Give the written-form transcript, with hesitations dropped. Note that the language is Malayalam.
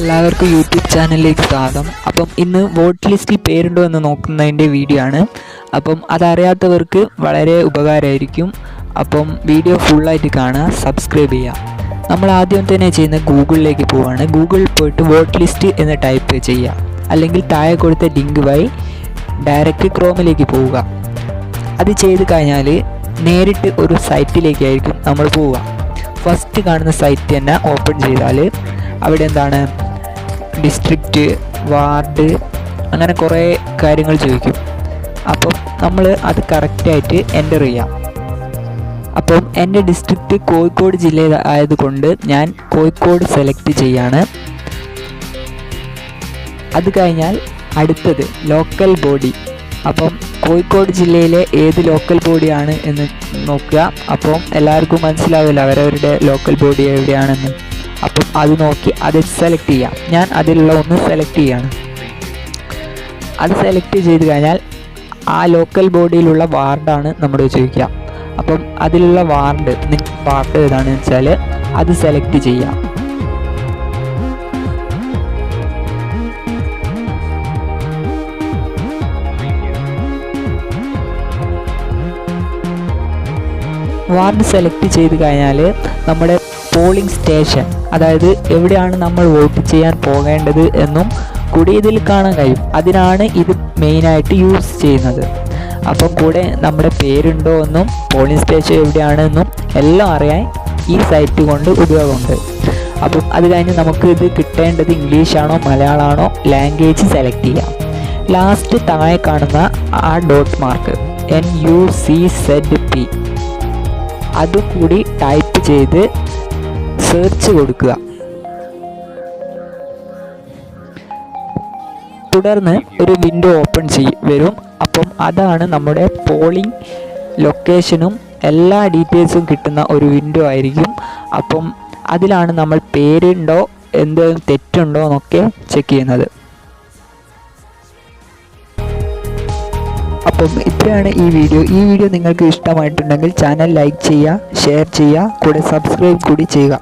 എല്ലാവർക്കും യൂട്യൂബ് ചാനലിലേക്ക് സ്വാഗതം. അപ്പം ഇന്ന് വോട്ട് ലിസ്റ്റിൽ പേരുണ്ടോ എന്ന് നോക്കുന്നതിൻ്റെ വീഡിയോ ആണ്. അപ്പം അതറിയാത്തവർക്ക് വളരെ ഉപകാരമായിരിക്കും. അപ്പം വീഡിയോ ഫുള്ളായിട്ട് കാണുക, സബ്സ്ക്രൈബ് ചെയ്യുക. നമ്മൾ ആദ്യം തന്നെ ചെയ്യുന്ന ഗൂഗിളിലേക്ക് പോവുകയാണ്. ഗൂഗിളിൽ പോയിട്ട് വോട്ട് ലിസ്റ്റ് എന്ന് ടൈപ്പ് ചെയ്യുക, അല്ലെങ്കിൽ താഴെ കൊടുത്ത ലിങ്ക് വഴി ഡയറക്റ്റ് ക്രോമിലേക്ക് പോവുക. അത് ചെയ്ത് കഴിഞ്ഞാൽ നേരിട്ട് ഒരു സൈറ്റിലേക്കായിരിക്കും നമ്മൾ പോവുക. ഫസ്റ്റ് കാണുന്ന സൈറ്റ് തന്നെ ഓപ്പൺ ചെയ്താൽ അവിടെ എന്താണ് ഡിസ്ട്രിക്റ്റ്, വാർഡ്, അങ്ങനെ കുറേ കാര്യങ്ങൾ ചോദിക്കും. അപ്പം നമ്മൾ അത് കറക്റ്റായിട്ട് എൻ്റർ ചെയ്യാം. അപ്പം എൻ്റെ ഡിസ്ട്രിക്റ്റ് കോഴിക്കോട് ജില്ല ആയതുകൊണ്ട് ഞാൻ കോഴിക്കോട് സെലക്ട് ചെയ്യാണ്. അത് കഴിഞ്ഞാൽ അടുത്തത് ലോക്കൽ ബോഡി. അപ്പം കോഴിക്കോട് ജില്ലയിലെ ഏത് ലോക്കൽ ബോഡിയാണ് എന്ന് നോക്കുക. അപ്പം എല്ലാവർക്കും മനസ്സിലാവില്ല അവരവരുടെ ലോക്കൽ ബോഡി എവിടെയാണെന്ന്. അപ്പം അത് നോക്കി അത് സെലക്ട് ചെയ്യാം. ഞാൻ അതിലുള്ള ഒന്ന് സെലക്ട് ചെയ്യാണ്. അത് സെലക്ട് ചെയ്ത് കഴിഞ്ഞാൽ ആ ലോക്കൽ ബോഡിയിലുള്ള വാർഡാണ് നമ്മൾ ചോദിക്കുക. അപ്പം അതിലുള്ള വാർഡ് ഏതാണെന്ന് വെച്ചാൽ അത് സെലക്ട് ചെയ്യാം. വാർഡ് സെലക്ട് ചെയ്ത് കഴിഞ്ഞാൽ നമ്മുടെ പോളിംഗ് സ്റ്റേഷൻ, അതായത് എവിടെയാണ് നമ്മൾ വോട്ട് ചെയ്യാൻ പോകേണ്ടത് എന്നും കൂടി ഇതിൽ കാണാൻ കഴിയും. അതിനാണ് ഇത് മെയിനായിട്ട് യൂസ് ചെയ്യുന്നത്. അപ്പം കൂടെ നമ്മുടെ പേരുണ്ടോ എന്നും പോളിംഗ് സ്റ്റേഷൻ എവിടെയാണെന്നും എല്ലാം അറിയാൻ ഈ സൈറ്റ് കൊണ്ട് ഉപയോഗമുണ്ട്. അപ്പം അത് കഴിഞ്ഞ് നമുക്ക് ഇത് കിട്ടേണ്ടത് ഇംഗ്ലീഷാണോ മലയാളമാണോ ലാംഗ്വേജ് സെലക്ട് ചെയ്യാം. ലാസ്റ്റ് താഴെ കാണുന്ന ആ ഡോട്ട് മാർക്ക് NUCZP അതുകൂടി ടൈപ്പ് ചെയ്ത് സെർച്ച് കൊടുക്കുക. തുടർന്ന് ഒരു വിൻഡോ ഓപ്പൺ വരും. അപ്പം അതാണ് നമ്മുടെ പോളിംഗ് ലൊക്കേഷനും എല്ലാ ഡീറ്റെയിൽസും കിട്ടുന്ന ഒരു വിൻഡോ ആയിരിക്കും. അപ്പം അതിലാണ് നമ്മൾ പേരുണ്ടോ എന്തെങ്കിലും തെറ്റുണ്ടോ എന്നൊക്കെ ചെക്ക് ചെയ്യുന്നത്. അപ്പം ഇത്രയാണ് ഈ വീഡിയോ നിങ്ങൾക്ക് ഇഷ്ടമായിട്ടുണ്ടെങ്കിൽ ചാനൽ ലൈക്ക് ചെയ്യുക, ഷെയർ ചെയ്യുക, കൂടെ സബ്സ്ക്രൈബ് കൂടി ചെയ്യുക.